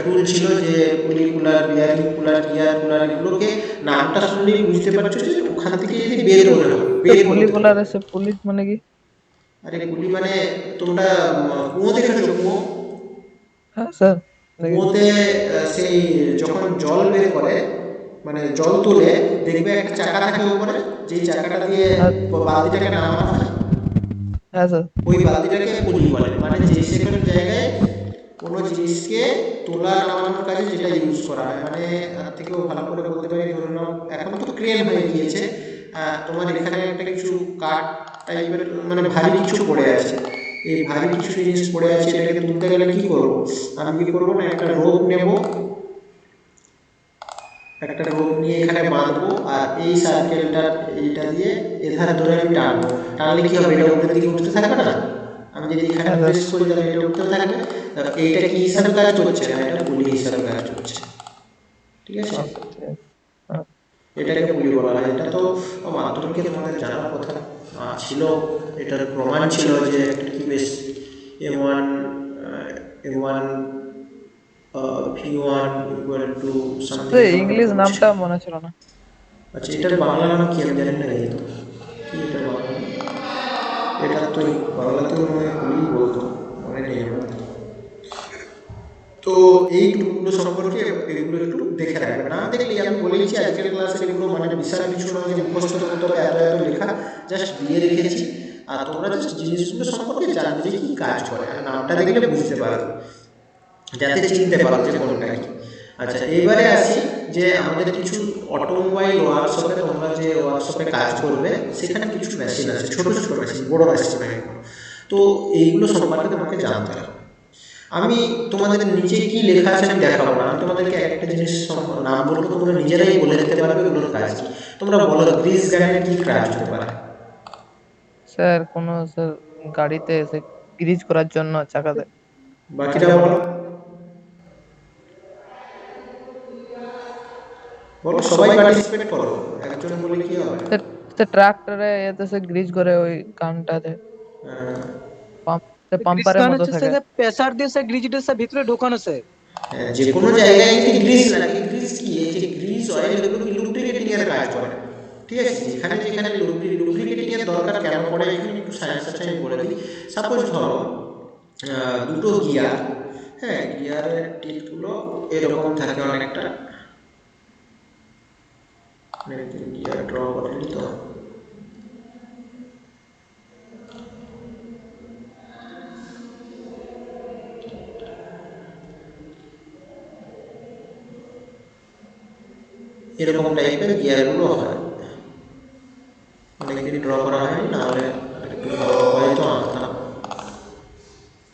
টুল ছিল যে poly cooler, bearing cooler, gear cooler, এগুলোকে নামটা শুনলেই বুঝতে পারছো যে ওখান থেকে যদি বের হতে হবে, বের পুলি হতে হবে। বলার আছে, পুলি মানে কি? আরে পুলি মানে তোমরা কুয়ো দেখেছো? কুয়ো, হ্যাঁ স্যার দেখেছি। কুয়োতে সেই যখন জল বের করে, মানে জল তুলে, দেখবে একটা চাকা থাকে উপরে, যেই চাকাটা দিয়ে বালতিটাকে নামানো হয়, হ্যাঁ স্যার। ওই বালতিটাকে পুলি বলে। মানে যে সেখানে জায়গায় কোনো জিনিসকে তোলা নামানোর কাজে যেটা ইউজ করা হয়, মানে তার থেকেও ভালো করে বলতে পারি, ধরে নাও এখন তো ক্রেন হয়ে গিয়েছে, তোমার এখানে একটা কিছু কাঠ টাইপের মানে ভারী কিছু পড়ে আছে, এই ভারী কিছু জিনিস পড়ে আছে, এটাকে তুলতে গেলে কি করবো, আমি কি করবো না, একটা রোপ নেব, একটা রোপ নিয়ে এখানে বাঁধবো, আর এই সার্কেলটা এইটা দিয়ে এধার ধরে আমি টানবো, টানলে কি হবে, এটা উপরের দিকে উঠতে থাকবে না, আমি যদি এখানে প্রেস করি তাহলে এটা উঠতে থাকবে। এইটা কি হিসাবে কাজ করছে না, এটা পুলি হিসাবে কাজ করছে, ঠিক আছে? এটাকে পুলি বলা হয়। এটা তো মাধ্যমিকে তোমাদের জানার কথা ছিল, এটার প্রমাণ ছিল যে একটা কি বেশ M1 M1 V1 equal to something. English নামটা মনে ছিল না। আচ্ছা, এটার বাংলা নাম কি আমি জানি না, এই তো কি এটার বাংলা, এটা তো বাংলাতেও মনে পুলি বলতো, মনে নেই আমার। তো এই টুলগুলো সম্পর্কে এগুলো একটু দেখে রাখবে, না দেখলে আমি বলেছি আজকের ক্লাসে এগুলো মানে বিশাল কিছু নয় যে মুখস্থ করতে হবে এত এত লেখা, জাস্ট দিয়ে রেখেছি, আর তোমরা জাস্ট জিনিসগুলো সম্পর্কে জানবে যে কী কাজ করে, আর নামটা দেখলে বুঝতে পারবে, যাতে চিনতে পারো যে কোনটা কি। আচ্ছা, এবারে আসি যে আমাদের কিছু অটোমোবাইল ওয়ার্কশপে, তোমরা যে ওয়ার্কশপে কাজ করবে সেখানে কিছু মেশিন আছে, ছোটো ছোটো মেশিন, বড়ো মেশিন নয়, তো এইগুলো সম্পর্কে তোমাকে জানতে হবে। আমি তোমাদের নিচে কি লেখা আছে আমি দেখাবো না, আমি তোমাদেরকে একটা জিনিস নাম বলবো, তোমরা নিজেরাই বলে দিতে পারবে ওগুলোর কাজ কি। তোমরা বলো গ্রিস গানের কি কাজ হতে পারে? স্যার কোনো স্যার গাড়িতে এসে গ্রিজ করার জন্য চাকাতে। বাকিটা বলো, বলো, সবাই পার্টিসিপেট করো, একজন বলে কি হবে। স্যার ট্রাক্টরে এতে সে গ্রিজ করে ওই কানটাতে, পাম্পারের মতো থাকে। প্রেসার দিয়ে সে গ্রিজটা সে ভিতরে ঢোকানো স্যার। যে কোনো জায়গায় যদি গ্রিস লাগে, গ্রিস কি, এই যে গ্রিস অয়েল এগুলো লুব্রিকেটিং এর কাজ করে, ঠিক আছে? যেখানে যেখানে লুব্রিকেটিং এর দরকার কেন পড়ে, এখানে একটু সায়েন্স আছে আমি বলে দিই। সাপোজ ধরো দুটো গিয়ার, হ্যাঁ, গিয়ারের টিপগুলো এরকম থাকে অনেকটা, গিয়ার ড্র করে নিই তো, এরকম টাইপের গিয়ারগুলো হয়, অনেকদিন ড্র করা হয়নি, নাহলে একটু ভালো হয়তো আঁকতাম।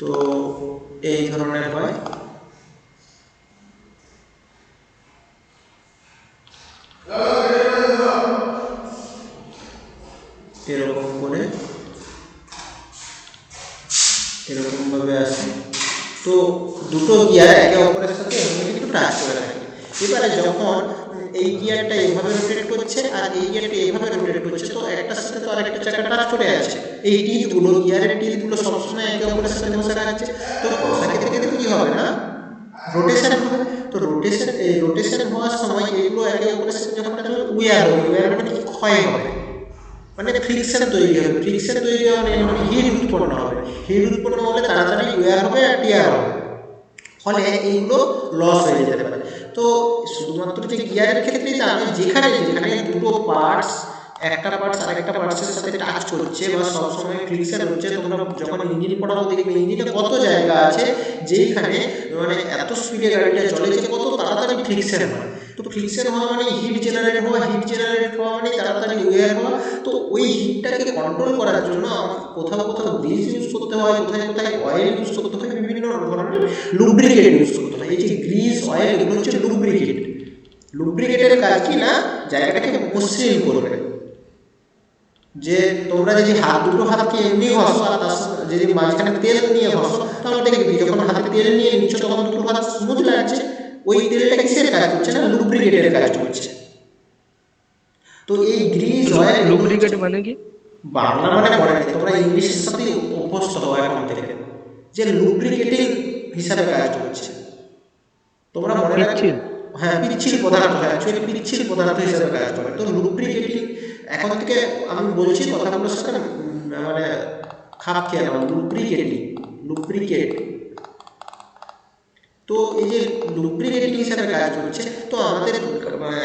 তো এই ধরনের হয়, এরকম করে এরকম ভাবে আসে। তো দুটো গিয়ার একে অপরের সাথে একটু টাচ করে থাকে। এবারে যখন এই গিয়ারটা এইভাবে রোটেট করছে আর এই গিয়ারটা এইভাবে রোটেট করছে, তো একটার সাথে তো আরেকটা চাকা টাচ করে আছে, এই টিথগুলো, গিয়ারের টিথগুলো সবসময় একে অপরের সাথে বসে থাকছে, তো বসা খেতে খেতে কি হবে না, রোটেশন হবে। তো রোটেশন হওয়ার সময় এগুলো একে অপরের সাথে যখন উইয়ার হবে, উইয়ার মানে কি, ক্ষয় হবে, মানে ফ্রিকশন তৈরি হবে, ফ্রিকশন তৈরি হওয়া মানে হিট উৎপন্ন হবে, হিট উৎপন্ন হলে তাড়াতাড়ি ওয়্যার হবে আর টিয়ার হবে, ফলে এইগুলো লস হয়ে যেতে পারে। তো শুধুমাত্র যে গিয়ারের ক্ষেত্রেই তা নয়, যেখানে যেখানে দুটো পার্টস, একটা পার্টস আরেকটা পার্টসের সাথে টাচ করছে বা সবসময় ফ্রিকশন হচ্ছে, তোমরা যখন ইঞ্জিন পড়াও দেখবে ইঞ্জিনে কত জায়গা আছে যেখানে মানে এত স্পিডে গাড়িটা চলে যে কত তাড়াতাড়ি ফ্রিকশন হয়। তো ফ্রিকশন হওয়া মানে হিট জেনারেট হওয়া, হিট জেনারেট হওয়া মানে তাড়াতাড়ি ওয়্যার হওয়া। তো ওই হিটটাকে কন্ট্রোল করার জন্য আমাকে কোথাও কোথাও গ্রিস ইউজ করতে হয়, কোথায় কোথায় অয়েল ইউজ করতে হয়, বিভিন্ন ধরনের লুব্রিকেট ইউজ করতে হয়। এই যে গ্রিস, অয়েল, এগুলো হচ্ছে লুব্রিকেট। লুব্রিকেটের কাজ কি না, জায়গাটাকে মসৃণ করবে, যে তোমরা যদি দুটো হাতকে এমনি ঘষো আর তার সাথে যদি মাঝখানে তেল নিয়ে ঘষো, তাহলে দেখবি যখন হাতে তেল নিয়ে নিচ্ছ তখন দুটো হাত স্মুথ লাগছে। ওই তেলটা কিসের কাজ করছে না, লুব্রিকেটের কাজ করছে। তো এই গ্রিজ অয়েল লুব্রিকেট মানে কি? বাংলা মানে পড়ে না, তোমরা ইংলিশের সাথে অভ্যস্ত হও এখন থেকে, যে লুব্রিকেটিং হিসাবে কাজ করছে। তোমরা মনে রাখবে, হ্যাঁ পিচ্ছিল পদার্থ, অ্যাকচুয়ালি পিচ্ছিল পদার্থ হিসাবে কাজ করে। তো লুব্রিকেটিং এখন থেকে আমি বলছি কথাগুলোর সাথে মানে খাপ খেয়ে নেওয়া, লুব্রিকেট। তো এই যে লুব্রিকেটিং হিসাবে কাজ করছে, তো আমাদের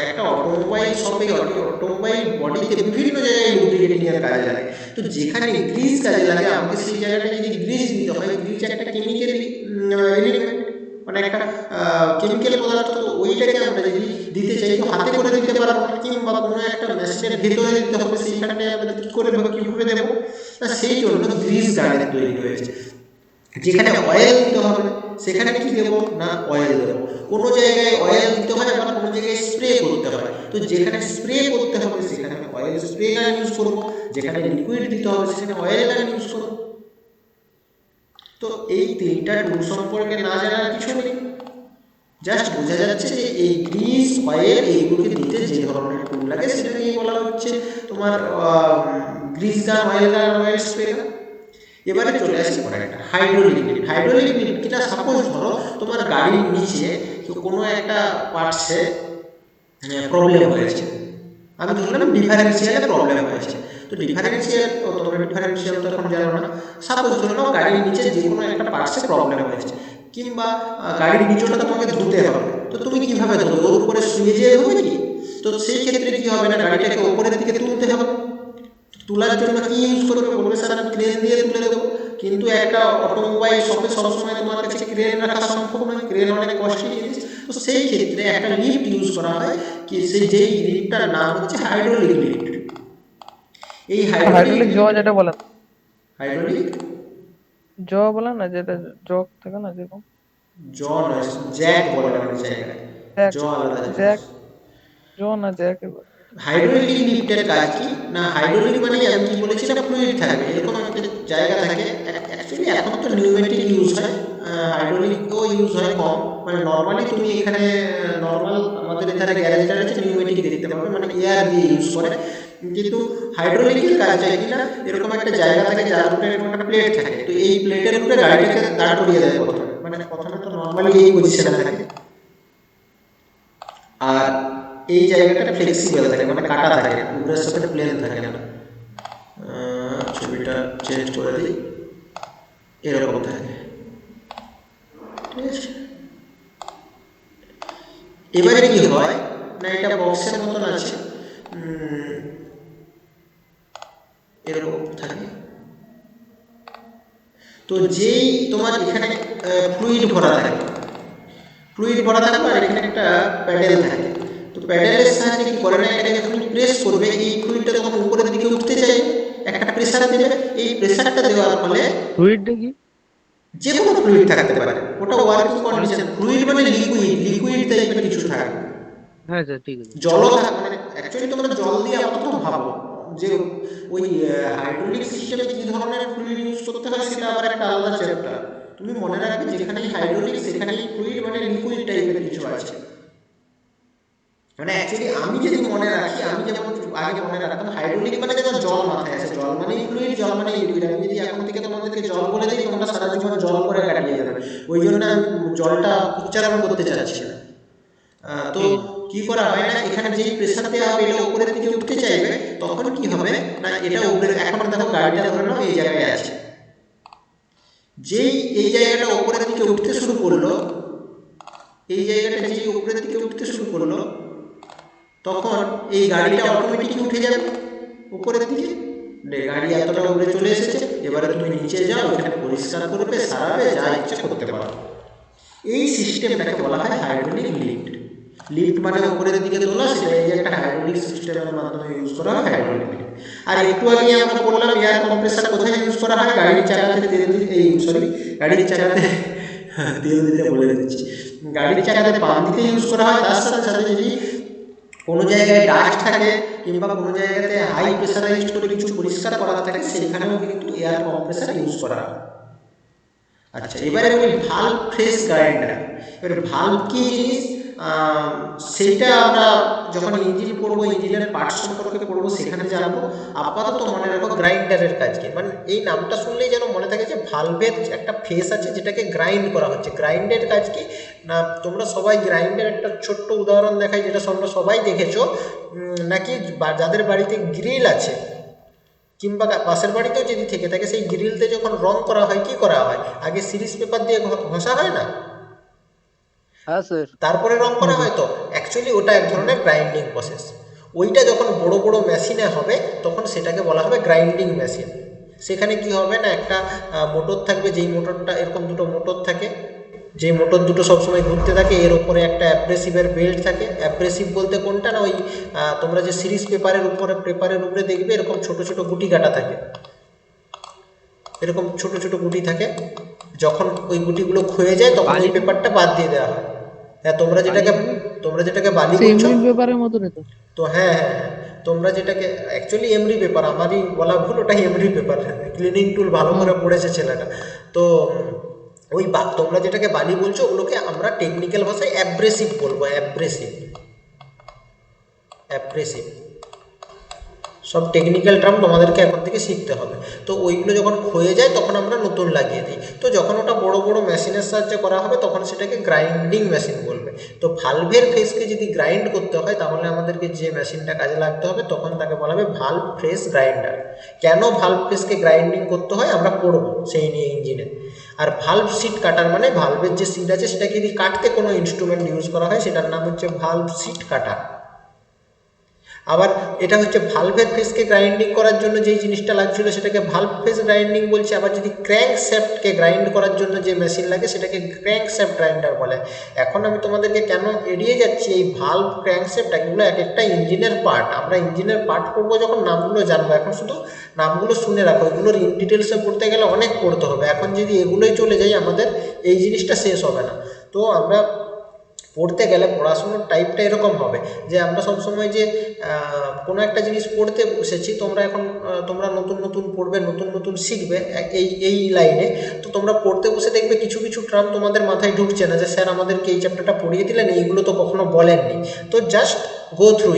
একটা অটোমোবাইল শপে অটোমোবাইল বডিতে বিভিন্ন জায়গায় লুব্রিকেটিং এর কাজে লাগে। তো যেখানে গ্রিজ কাজে লাগে, আমাকে সেই জায়গাটা যদি গ্রিজ দিতে হয়, গ্রিজ একটা কেমিক্যাল এলিমেন্ট, মানে একটা কেমিক্যাল পদার্থ। তো ওইটাকে আমরা যদি দিতে চাই তো হাতে করে দিতে পারবো না, কিংবা কোনো একটা মেশিনের ভেতরে দিতে হবে, সেইখানে আমাদের কী করে দেবো, কীভাবে দেবো না, সেই জন্য গ্রিজ গার্ডেন তৈরি হয়েছে। যেখানে অয়েল দিতে হবে সেখানে কি দেবো না, অয়েল দেবো। কোনো জায়গায় অয়েল দিতে হয়, আবার কোনো জায়গায় স্প্রে করতে হয়। তো যেখানে স্প্রে করতে হবে সেখানে অয়েল স্প্রে গান ইউজ করবো, যেখানে লিকুইড দিতে হবে সেখানে অয়েল গান ইউজ করবো। তো এই তিনটা টুল সম্পর্কে না জানার কিছু নেই, জাস্ট বোঝা যাচ্ছে যে এই গ্রিজ অয়েল এইগুলোকে দিতে যে ধরনের টুল লাগে সেটা নিয়ে বলা হচ্ছে তোমার গ্রিজ গান, অয়েল গান, অয়েল স্প্রে গান। এবারে চলে আসছে পরে একটা হাইড্রোলিক লিকুইডটা। সাপোজ ধরো তোমার গাড়ির নিচে কোনো একটা পার্টসে প্রবলেম হয়েছে, আমি ধরলাম ডিফারেন্সিয়ালে প্রবলেম হয়েছে। তো ডিফারেন্সিয়াল তো এখন জানো না, সাপোজ ধরো গাড়ির নিচে যে কোনো একটা পার্টসে প্রবলেম হয়েছে, কিংবা গাড়ির নিচটা তোমাকে ধুতে হবে। তো তুমি কিভাবে ধরো, ওর উপরে শুয়ে যেয়ে হবে কি? তো সেই ক্ষেত্রে কি হবে না, গাড়িটাকে উপরের দিকে তুলতে হবে। তোলার জন্য কি ইউজ করবে, বলবে স্যার আমি ক্রেন দিয়ে তুলে দেবো। কিন্তু একটা অটোমোবাইল শপে সবসময় তোমার কাছে ক্রেন রাখা সম্ভব নয়, ক্রেন অনেক কস্টলি জিনিস। তো সেই ক্ষেত্রে একটা লিফট ইউজ করা হয়, কি সেই যেই লিফটটার নাম হচ্ছে হাইড্রোলিক লিফট। এই হাইড্রোলিক জ যেটা বলে, হাইড্রোলিক জ বলে না, যেটা জগ থাকে না, যেরকম জ নয়, জ্যাক বলে আমাদের জায়গায়, জ আলাদা জ্যাক, জ না জ্যাক। হাইড্রোলিক লিফটের কাজ কি না, হাইড্রোলিক মানে আমি কি বলেছিলাম, ফ্লুইড থাকবে, এরকম একটা জায়গা থাকে। অ্যাকচুয়ালি এখন তো নিউমেটিক ইউজ হয়, হাইড্রোলিকও ইউজ হয় কম। মানে নর্মালি তুমি এখানে নর্মাল আমাদের এখানে গ্যারেজটা আছে, নিউমেটিক দেখতে পাবে, মানে এয়ার দিয়ে ইউজ করে। কিন্তু হাইড্রোলিকের কাজ হয় কিনা, এরকম একটা জায়গা থাকে যার উপরে এরকম একটা প্লেট থাকে। তো এই প্লেটের উপরে গাড়িটাকে দাঁড় করিয়ে দেয় প্রথমে, মানে প্রথমে তো নর্মালি এই পজিশনে থাকে, আর এই জায়গাটা ফ্লেক্সিবল থাকে, মানে কাটা থাকে, উপরের সাথে প্লেন থাকে না। ছবিটা চেঞ্জ করে দিই, এরকম থাকে, ঠিক আছে। এবারে কি হয় না, এটা বক্সের মতন আছে, এরকম থাকে। তো যেই তোমার এখানে ফ্লুইড ভরা থাকে, আর এখানে একটা প্যাডেল থাকে। তো প্যাডেলের সাহায্যে কি করে না, এটাকে তুমি প্রেস করবে, এই ফ্লুইডটা যখন উপরের দিকে উঠতে চাই একটা প্রেসার দেবে। এই প্রেসারটা দেওয়ার ফলে ফ্লুইডটা কি? যে কোনো ফ্লুইড থাকতে পারে, ওটা ওয়ার্কিং কন্ডিশন। ফ্লুইড মানে লিকুইড টাইপের কিছু থাকে, হ্যাঁ স্যার ঠিক আছে। জলও থাকে, মানে অ্যাকচুয়ালি তোমরা জল দিয়ে আপাতত ভাবো যে ওই হাইড্রোলিক সিস্টেমে কি ধরনের ফ্লুইড ইউজ করতে হয় সেটা আবার একটা আলাদা চ্যাপ্টার। তুমি মনে রাখবে যেখানেই হাইড্রোলিক সেখানেই ফ্লুইড মানে লিকুইড টাইপের কিছু আছে। মানে অ্যাকচুয়ালি আমি যদি মনে রাখি, আমি যেমন আগে মনে রাখতাম হাইড্রোলিক মানে যেমন জল মাথায় আসে, জল মানেই ফ্লুইড, জল মানেই লিকুইড। আমি যদি এখন থেকে তোমাদেরকে জল বলে দিই, তোমরা সারা জীবন জল করে কাটিয়ে যাবে। ওই জন্য আমি জলটা উচ্চারণ করতে চাচ্ছি না। তো কি করা হয় না, এখানে যেই প্রেসার দেওয়া হবে এটা উপরের দিকে উঠতে চাইবে, তখন কি হবে না, এটা উপরে, এখন দেখো গাড়িটা ধরে নাও এই জায়গায় আছে, যেই এই জায়গাটা উপরের দিকে উঠতে শুরু করলো, এই জায়গাটা যেই উপরের দিকে উঠতে শুরু করলো, তখন এই গাড়িটা অটোমেটিক উঠে যাবে উপরের দিকে। গাড়ি এতটা উপরে চলে এসেছে, এবারে তুমি নিচে যাও, এখানে পরিষ্কার করবে, সারাবে, যা ইচ্ছে করতে পারো। এই সিস্টেমটাকে বলা হয় হাইড্রোলিক লিফট। লিফট মানে উপরের দিকে তোলা, সেটা এই একটা হাইড্রোলিক সিস্টেমের মাধ্যমে ইউজ করা হয়, হাইড্রোলিক লিফট। আর একটু আগে আমরা বললাম এয়ার কম্প্রেসার কোথায় ইউজ করা হয়, গাড়ির চাকাতে তেল দিতে, গাড়ির চাকাতে তেল দিতে বলে দিচ্ছি, গাড়ির চাকাতে পাম্প দিতে ইউজ করা হয়। তার সাথে সাথে যদি কোনো জায়গায় ডাস্ট থাকে কিংবা কোনো জায়গাতে হাই প্রেসারাইজড করে কিছু পরিষ্কার করার থাকে, সেখানেও কিন্তু এয়ার কম্প্রেসার ইউজ করা হয়। আচ্ছা, এবারে বলি ভালভ ফ্রেশ গ্রাইন্ডার। এবারে ভালভ কি জিনিস সেইটা আমরা যখন ইঞ্জিন পড়বো, ইঞ্জিনের পার্টস সম্পর্কে পড়বো, সেখানে জানবো। আপাতত মনে রাখো গ্রাইন্ডারের কাজ কি, মানে এই নামটা শুনলেই যেন মনে থাকে যে ভালভের একটা ফেস আছে যেটাকে গ্রাইন্ড করা হচ্ছে। গ্রাইন্ডের কাজ কি না, তোমরা সবাই গ্রাইন্ডের একটা ছোট্ট উদাহরণ দেখাই যেটা তোমরা সবাই দেখেছো, নাকি যাদের বাড়িতে গ্রিল আছে কিংবা পাশের বাড়িতেও যদি থেকে থাকে, সেই গ্রিলতে যখন রং করা হয় কি করা হয়, আগে সিরিজ পেপার দিয়ে ঘষা হয় না, হ্যাঁ স্যার। তারপরে রং করা হয়। তো অ্যাকচুয়ালি ওটা এক ধরনের গ্রাইন্ডিং প্রসেস। ওইটা যখন বড় বড় মেশিনে হবে তখন সেটাকে বলা হবে গ্রাইন্ডিং মেশিন। সেখানে কি হবে না, একটা মোটর থাকবে, যেই মোটরটা এরকম দুটো মোটর থাকে, যেই মোটর দুটো সবসময় ঘুরতে থাকে, এর উপরে একটা অ্যাব্রেসিভের বেল্ট থাকে। অ্যাব্রেসিভ বলতে কোনটা না, ওই তোমরা যে সিরিজ পেপারের উপরে দেখবে এরকম ছোট ছোট গুটি কাটা থাকে, এরকম ছোট ছোট গুটি থাকে। যখন ওই গুটিগুলো ক্ষয়ে যায় তখন ওই পেপারটা বাদ দিয়ে দেওয়া হয়। হ্যাঁ, তোমরা যেটাকে বালি বলছো, পেপারের মতনই তো। তো হ্যাঁ হ্যাঁ হ্যাঁ, তোমরা যেটাকে অ্যাকচুয়ালি এমরি পেপার, আমারই বলা ভুল, ওটাই এমরি পেপার। ক্লিনিং টুল ভালো করে পড়েছে ছেলেটা। তো ওই তোমরা যেটাকে বালি বলছো ওগুলোকে আমরা টেকনিক্যাল ভাষায় অ্যাব্রেসিভ বলবো। অ্যাব্রেসিভ সব টেকনিক্যাল টার্ম তোমাদেরকে এখন থেকে শিখতে হবে। তো ওইগুলো যখন ক্ষয়ে যায় তখন আমরা নতুন লাগিয়ে দিই। তো যখন ওটা বড় বড় মেশিনের সাহায্যে করা হবে তখন সেটাকে গ্রাইন্ডিং মেশিন বলবে। তো ভালভের ফেসকে যদি গ্রাইন্ড করতে হয় তাহলে আমাদেরকে যে মেশিনটা কাজে লাগতে হবে তখন তাকে বলা হবে ভালভ ফেস গ্রাইন্ডার। কেন ভালভ ফেসকে গ্রাইন্ডিং করতে হয় আমরা পড়বো সেই নিয়ে ইঞ্জিনে। আর ভালভ সিট কাটার মানে ভালভের যে সিট আছে সেটাকে যদি কাটতে কোনো ইনস্ট্রুমেন্ট ইউজ করা হয় সেটার নাম হচ্ছে ভালভ সিট কাটার। আবার এটা হচ্ছে ভালভের ফেসকে গ্রাইন্ডিং করার জন্য যেই জিনিসটা লাগছিল সেটাকে ভালভ ফেস গ্রাইন্ডিং বলছে। আবার যদি ক্র্যাঙ্ক শ্যাফটকে গ্রাইন্ড করার জন্য যে মেশিন লাগে সেটাকে ক্র্যাঙ্ক শ্যাফট গ্রাইন্ডার বলে। এখন আমি তোমাদেরকে কেন এড়িয়ে যাচ্ছি, এই ভালভ, ক্র্যাঙ্ক শ্যাফট এগুলো এক একটা ইঞ্জিনের পার্ট। আমরা ইঞ্জিনের পার্ট পড়বো যখন নামগুলো জানবো, এখন শুধু নামগুলো শুনে রাখো, এগুলোর ইন ডিটেলসে পড়তে গেলে অনেক পড়তে হবে। এখন যদি এগুলোই চলে যাই আমাদের এই জিনিসটা শেষ হবে না। তো আমরা পড়তে গেলে পড়াশুনোর টাইপটা এরকম হবে যে আমরা সবসময় যে কোনো একটা জিনিস পড়তে বসেছি, তোমরা নতুন নতুন পড়বে, নতুন নতুন শিখবে এই লাইনে। তো তোমরা পড়তে বসে দেখবে কিছু কিছু টার্ম তোমাদের মাথায় ঢুকছে না, যে স্যার আমাদেরকে এই চ্যাপ্টারটা পড়িয়ে দিলেন, এইগুলো তো কখনো বলেননি। তো জাস্ট গো থ্রু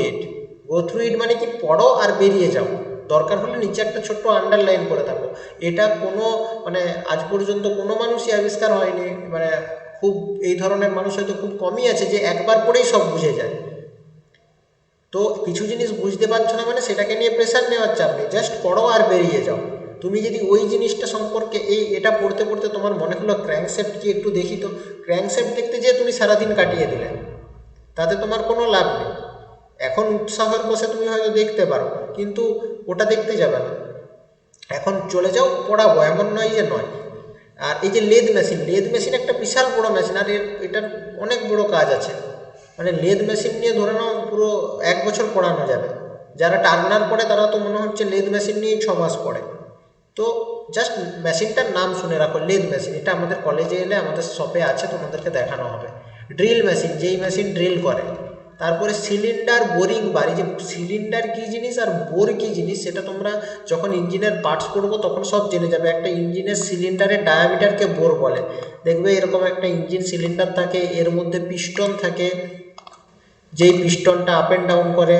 ইট মানে কি, পড়ো আর বেরিয়ে যাও। দরকার হলে নিচে একটা ছোট্ট আন্ডারলাইন করে থাকো। এটা কোনো মানে আজ পর্যন্ত কোনো মানুষই আবিষ্কার হয়নি, মানে খুব এই ধরনের মানুষ হয়তো খুব কমই আছে যে একবার পড়েই সব বুঝে যায়। তো কিছু জিনিস বুঝতে পারছো না মানে সেটাকে নিয়ে প্রেশার নেওয়ার চাপ নেই, জাস্ট পড়ো আর বেরিয়ে যাও। তুমি যদি ওই জিনিসটা সম্পর্কে এটা পড়তে পড়তে তোমার মনে হলো ক্র্যাঙ্কশ্যাফট কি একটু দেখি, তো ক্র্যাঙ্কশ্যাফট দেখতে যেয়ে তুমি সারাদিন কাটিয়ে দিলে, তাতে তোমার কোনো লাভ নেই। এখন উৎসাহের বসে তুমি হয়তো দেখতে পারো কিন্তু ওটা দেখতে যাবে না, এখন চলে যাও পড়াবো, এমন নয় যে নয়। আর এই যে লেদ মেশিন একটা বিশাল বড় মেশিন, আর এটার অনেক বড় কাজ আছে। মানে লেদ মেশিন নিয়ে ধরে নাও পুরো 1 বছর পড়ানো যাবে। যারা টার্নার পড়ে তারা তো মনে হচ্ছে লেদ মেশিন নিয়েই 6 মাস পড়ে। তো জাস্ট মেশিনটার নাম শুনে রাখো, লেদ মেশিন। এটা আমাদের কলেজে এলে আমাদের শপে আছে, তোমাদেরকে দেখানো হবে। ড্রিল মেশিন, যেই মেশিন ড্রিল করে। তারপরে সিলিন্ডার, বোরিং বার। এই যে সিলিন্ডার কী জিনিস আর বোর কী জিনিস সেটা তোমরা যখন ইঞ্জিনের পার্টস পড়বো তখন সব জেনে যাবে। একটা ইঞ্জিনের সিলিন্ডারের ডায়ামিটারকে বোর বলে। দেখবে এরকম একটা ইঞ্জিন সিলিন্ডার থাকে, এর মধ্যে পিস্টন থাকে, যেই পিস্টনটা আপ অ্যান্ড ডাউন করে,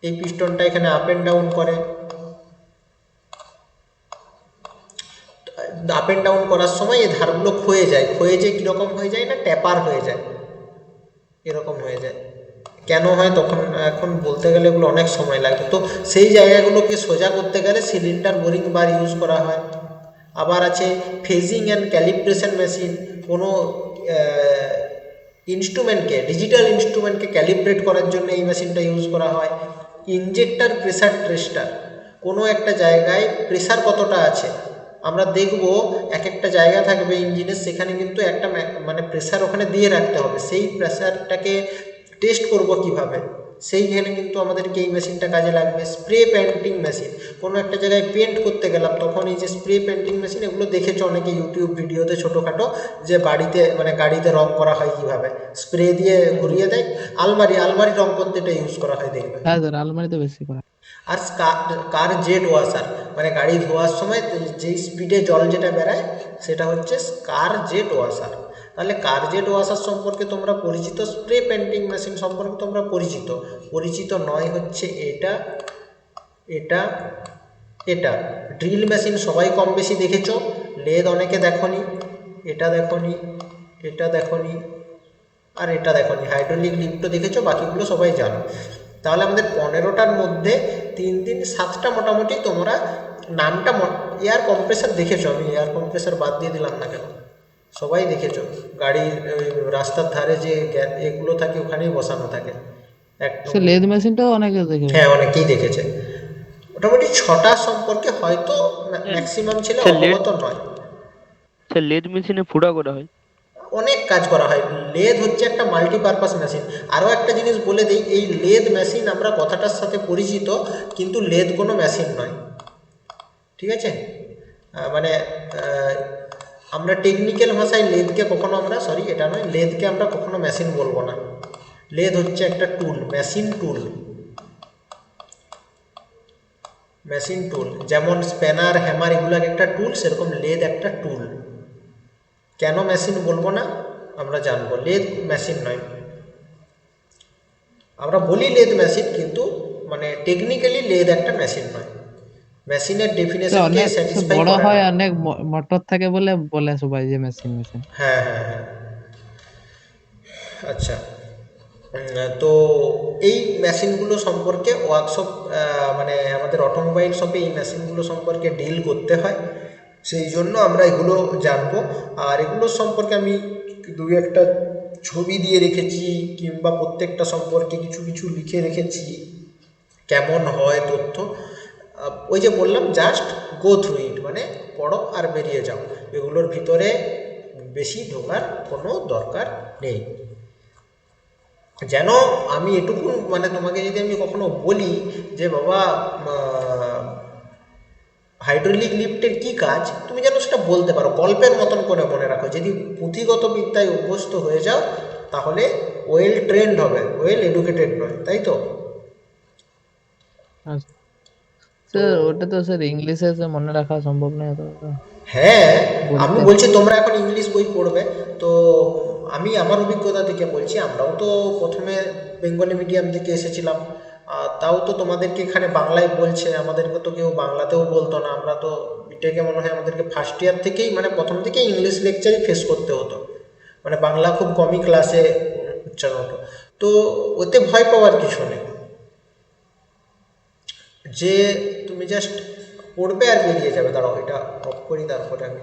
এই পিস্টনটা এখানে আপ অ্যান্ড ডাউন করে। আপ অ্যান্ড ডাউন করার সময় এই ধারগুলো ক্ষয়ে যায় কীরকম হয়ে যায় না, ট্যাপার হয়ে যায়, এরকম হয়ে যায়। কেন হয় তখন এখন বলতে গেলে এগুলো অনেক সময় লাগে। তো সেই জায়গাগুলোকে সোজা করতে গেলে সিলিন্ডার, বোরিং বার ইউজ করা হয়। আবার আছে ফেজিং অ্যান্ড ক্যালিব্রেশন মেশিন। কোনো ইনস্ট্রুমেন্টকে, ডিজিটাল ইনস্ট্রুমেন্টকে ক্যালিব্রেট করার জন্য এই মেশিনটা ইউজ করা হয়। ইনজেক্টর প্রেসার টেস্টার, কোনো একটা জায়গায় প্রেসার কতটা আছে আমরা দেখব। এক একটা জায়গা থাকবে ইঞ্জিনের, সেখানে কিন্তু একটা মানে প্রেসার ওখানে দিয়ে রাখতে হবে। সেই প্রেসারটাকে টেস্ট করব কিভাবে, সেইখানে কিন্তু আমাদেরকে এই মেশিনটা কাজে লাগবে। স্প্রে পেন্টিং মেশিন, কোনো একটা জায়গায় পেন্ট করতে গেলাম তখন এই যে স্প্রে পেন্টিং মেশিন, এগুলো দেখেছো অনেকে ইউটিউব ভিডিওতে ছোটোখাটো, যে বাড়িতে মানে গাড়িতে রং করা হয় কীভাবে, স্প্রে দিয়ে ঘুরিয়ে দেয়। আলমারি আলমারি রং করতে এটা ইউজ করা হয় দেখবে। হ্যাঁ স্যার, আলমারিতে বেশি করা। আর কার জেট ওয়াশার, মানে গাড়ি ধোয়ার সময় যেই স্পিডে জল যেটা বেরায় সেটা হচ্ছে কার জেট ওয়াশার। তাহলে কার জেট ওয়াশার সম্পর্কে তোমরা পরিচিত, স্প্রে পেন্টিং মেশিন সম্পর্কে তোমরা পরিচিত। পরিচিত নয় হচ্ছে এটা, এটা, এটা। ড্রিল মেশিন সবাই কম বেশি দেখেছো, লেদ অনেকে দেখোনি, এটা দেখোনি, এটা দেখোনি, আর এটা দেখোনি। হাইড্রোলিক লিফটও দেখেছো, বাকিগুলো সবাই জানো। তাহলে আমাদের 15টার মধ্যে 3 3 7টা মোটামুটি তোমরা নামটা, এয়ার কম্প্রেসার দেখেছো, আমি এয়ার কম্প্রেসার বাদ দিয়ে দিলাম না কেন, সবাই দেখেছো। গাড়ির রাস্তার ধারে যে এগুলো থাকে ওখানেই বসানো থাকে একদম। স্যার লেদ মেশিনটাও অনেকে দেখে। হ্যাঁ, অনেকেই দেখেছে। মোটামুটি 6টা সম্পর্কে হয়তো ম্যাক্সিমাম ছেলে অবগত নয়। স্যার লেদ মেশিনে ফুটা করা হয়। অনেক কাজ করা হয়। লেদ হচ্ছে একটা মাল্টিপারপাস মেশিন। আরও একটা জিনিস বলে দিই, এই লেদ মেশিন আমরা কথাটার সাথে পরিচিত, কিন্তু লেদ কোনো মেশিন নয়, ঠিক আছে? মানে আমরা টেকনিক্যাল ভাষায় লেদকে কখনো আমরা, সরি এটা নয়, লেদকে আমরা কখনো মেশিন বলবো না। লেদ হচ্ছে একটা টুল, মেশিন টুল, মেশিন টুল। যেমন স্প্যানার, হ্যামার এগুলো একটা টুল, সেরকম লেদ একটা টুল। কেন মেশিন বলবো না আমরা জানবো, লেদ মেশিন নয়। আমরা বলি লেদ মেশিন, কিন্তু মানে টেকনিক্যালি লেদ একটা মেশিন নয়। মেশিনের ডেফিনেশনকে অনেক স্যাটিসফাই বড় করে হয়, না। অনেক মোটর থাকে বলে বলে সবাই যে মেশিন মেশিন। হ্যাঁ হ্যাঁ হ্যাঁ, আচ্ছা। তো এই মেশিনগুলো সম্পর্কে ওয়ার্কশপ, মানে আমাদের অটোমোবাইল শপে এই মেশিনগুলো সম্পর্কে ডিল করতে হয়, সেই জন্য আমরা এগুলো জানবো। আর এগুলো সম্পর্কে আমি দুই একটা ছবি দিয়ে রেখেছি, কিংবা প্রত্যেকটা সম্পর্কে কিছু কিছু লিখে রেখেছি, কেমন হয় তথ্য। ওই যে বললাম, জাস্ট গো থ্রু ইট, মানে পড়ো আর বেরিয়ে যাও, এগুলোর ভিতরে বেশি ঢোকার কোনো দরকার নেই। যেন আমি এটুকু, মানে তোমাকে যদি আমি কখনো বলি যে বাবা হাইড্রোলিক লিফটের কী কাজ, তুমি যেন সেটা বলতে পারো, গল্পের মতন করে মনে রাখো। যদি পুঁথিগত বিদ্যায় অভ্যস্ত হয়ে যাও তাহলে ওয়েল ট্রেন্ড হবে, ওয়েল এডুকেটেড নয়, তাই তো? আচ্ছা তো স্যার, ওটা তো স্যার ইংলিশে মনে রাখা সম্ভব নয় তো হ্যাঁ, আমি বলতে। বলছি তোমরা এখন ইংলিশ বই পড়বে, তো আমি আমার অভিজ্ঞতা থেকে বলছি, আমরাও তো প্রথমে বেঙ্গলি মিডিয়াম থেকে এসেছিলাম, তাও তো তোমাদেরকে এখানে বাংলায় বলছে, আমাদেরকে তো কেউ বাংলাতেও বলতো না। আমরা তো বিটেকে মনে হয় আমাদেরকে ফার্স্ট ইয়ার থেকেই, মানে প্রথম থেকেই ইংলিশ লেকচারই ফেস করতে হতো, মানে বাংলা খুব কমই ক্লাসে উচ্চারণ হতো। তো ওতে ভয় পাওয়ার কিছু নেই, যে তুমি জাস্ট পড়বে আর বেরিয়ে যাবে। দাঁড়াও, এটা অফ করি, তারপরে আমি